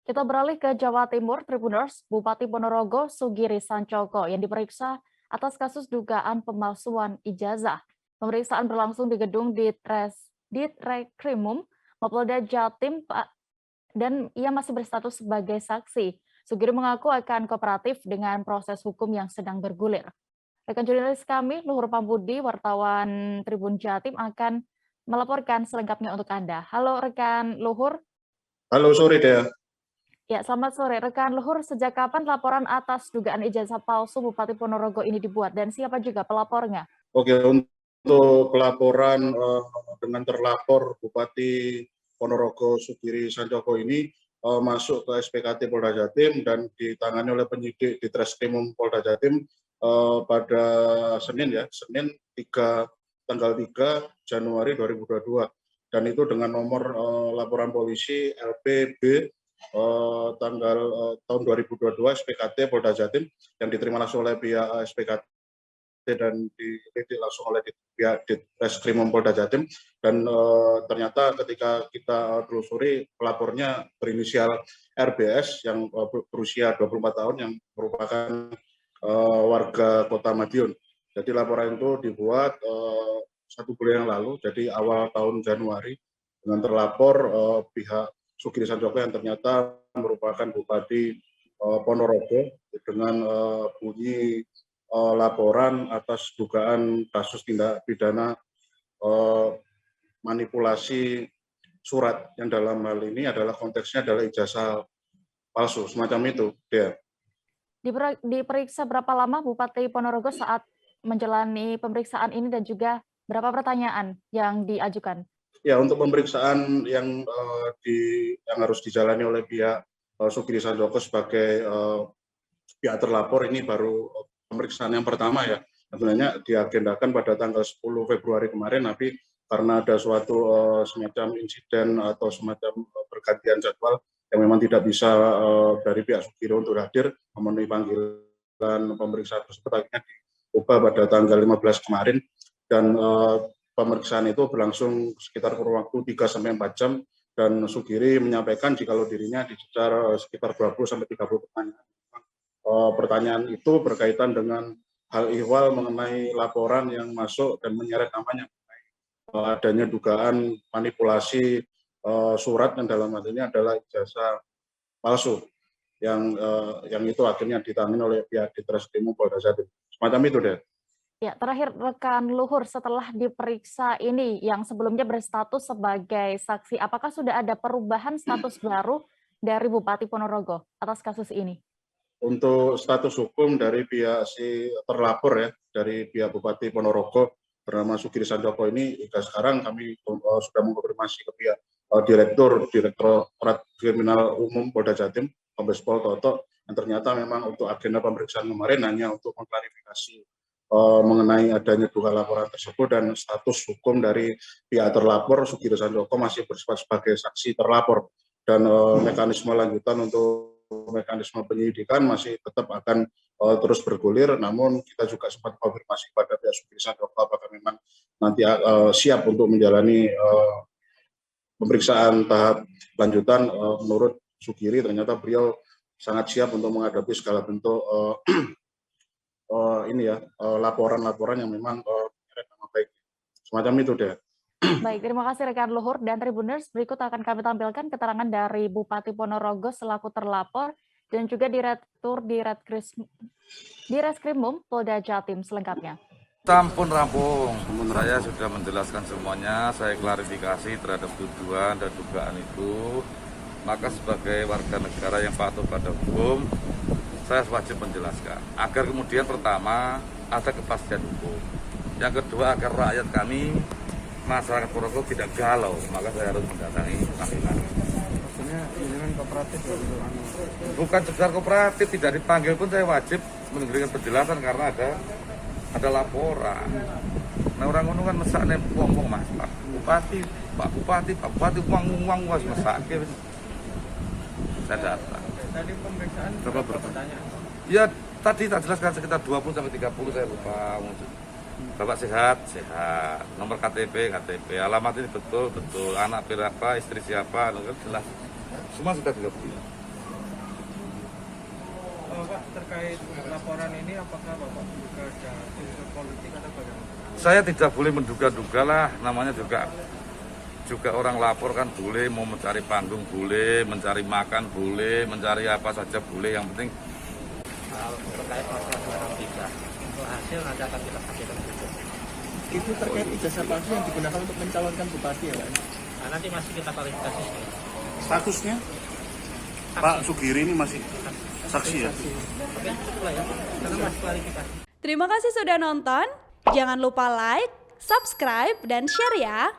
Kita beralih ke Jawa Timur, Tribuners, Bupati Ponorogo Sugiri Sancoko yang diperiksa atas kasus dugaan pemalsuan ijazah. Pemeriksaan berlangsung di gedung Ditreskrimum Mapolda Jatim dan ia masih berstatus sebagai saksi. Sugiri mengaku akan kooperatif dengan proses hukum yang sedang bergulir. Rekan jurnalis kami, Luhur Pambudi, wartawan Tribun Jatim akan melaporkan selengkapnya untuk Anda. Halo rekan Luhur. Halo sore Dea. Ya, selamat sore. Rekan Luhur, sejak kapan laporan atas dugaan ijazah palsu Bupati Ponorogo ini dibuat dan siapa juga pelapornya? Oke, untuk pelaporan dengan terlapor Bupati Ponorogo Sugiri Sancoko ini masuk ke SPKT Polda Jatim dan ditangani oleh penyidik di Treskrimum Polda Jatim pada Senin tanggal 3 Januari 2022 dan itu dengan nomor laporan polisi LPB tahun 2022 SPKT Polda Jatim yang diterima langsung oleh pihak SPKT dan dilidik langsung oleh pihak Ditreskrimum Polda Jatim dan ternyata ketika kita telusuri pelapornya berinisial RBS yang berusia 24 tahun yang merupakan warga Kota Madiun. Jadi laporan itu dibuat 1 bulan yang lalu, jadi awal tahun Januari dengan terlapor pihak Sugiri Sancoko yang ternyata merupakan Bupati Ponorogo dengan bunyi laporan atas dugaan kasus tindak pidana manipulasi surat yang dalam hal ini adalah konteksnya adalah ijazah palsu semacam itu. Ya. Diperiksa berapa lama Bupati Ponorogo saat menjalani pemeriksaan ini dan juga berapa pertanyaan yang diajukan? Ya, untuk pemeriksaan yang harus dijalani oleh pihak Sugiri Sancoko sebagai pihak terlapor ini baru pemeriksaan yang pertama ya. Sebenarnya diagendakan pada tanggal 10 Februari kemarin, tapi karena ada suatu semacam insiden atau semacam pergantian jadwal yang memang tidak bisa dari pihak Sugiri untuk hadir memenuhi panggilan pemeriksaan tersebut akhirnya diubah pada tanggal 15 kemarin dan pemeriksaan itu berlangsung sekitar kurun waktu 3-4 jam dan Sugiri menyampaikan jikalau dirinya dicecar sekitar 20-30 pertanyaan. Pertanyaan itu berkaitan dengan hal ihwal mengenai laporan yang masuk dan menyeret namanya adanya dugaan manipulasi surat yang dalam hal ini adalah ijazah palsu yang itu akhirnya ditangani oleh pihak Ditreskrimum Polda Jatim. Semacam itu deh. Ya, terakhir rekan Luhur, setelah diperiksa ini yang sebelumnya berstatus sebagai saksi, apakah sudah ada perubahan status baru dari Bupati Ponorogo atas kasus ini? Untuk status hukum dari pihak si terlapor ya, dari pihak Bupati Ponorogo bernama Sugiri Sancoko ini, hingga sekarang kami sudah mengkonfirmasi ke pihak Direktorat Kriminal Umum Polda Jatim, Kombes Pol Toto, yang ternyata memang untuk agenda pemeriksaan kemarin hanya untuk mengklarifikasi mengenai adanya dugaan laporan tersebut dan status hukum dari pihak terlapor Sugiri Sancoko masih bersifat sebagai saksi terlapor dan mekanisme lanjutan untuk mekanisme penyidikan masih tetap akan terus bergulir, namun kita juga sempat konfirmasi pada pihak Sugiri Sancoko apakah memang nanti siap untuk menjalani pemeriksaan tahap lanjutan. Menurut Sugiri ternyata beliau sangat siap untuk menghadapi segala bentuk laporan-laporan yang memang nama baik. Semacam itu deh. Baik, terima kasih rekan Luhur dan Tribuners. Berikut akan kami tampilkan keterangan dari Bupati Ponorogo selaku terlapor dan juga Direktur Ditreskrimum Polda Jatim selengkapnya. Rampung. Saya sudah menjelaskan semuanya, saya klarifikasi terhadap tuduhan dan dugaan itu. Maka sebagai warga negara yang patuh pada hukum, saya wajib menjelaskan agar kemudian pertama ada kepastian hukum, yang kedua agar rakyat kami masyarakat Ponorogo tidak galau, maka saya harus mendatangi panggilan. Maksudnya ini kan kooperatif ya? Bukan sekedar kooperatif, tidak dipanggil pun saya wajib memberikan penjelasan karena ada laporan. Nah orang ngono kan mesakne wong-wong Mas, Pak Bupati uang was mesake. Saya datang. Tadi pemeriksaan berapa pertanyaan? Ya tadi tak jelaskan sekitar 20-30 saya lupa. Bapak sehat, nomor KTP, alamat ini betul, anak berapa, istri siapa, jelas. Semua sudah 30. Pak, terkait laporan ini apakah Bapak juga ada unsur politik atau bagaimana? Saya tidak boleh menduga-duga lah, namanya juga orang lapor kan boleh, mau mencari panggung boleh, mencari makan boleh, mencari apa saja boleh, yang penting terkait masalah 23 untuk hasil nanti akan kita sampaikan juga. Itu terkait ijazah palsu yang digunakan untuk mencalonkan bupati ya Pak? Nah, nanti masih kita klarifikasi. Statusnya Pak Sugiri ini masih saksi ya? Oke, cukup lah ya, karena masih klarifikasi. Terima kasih sudah nonton. Jangan lupa like, subscribe, dan share ya.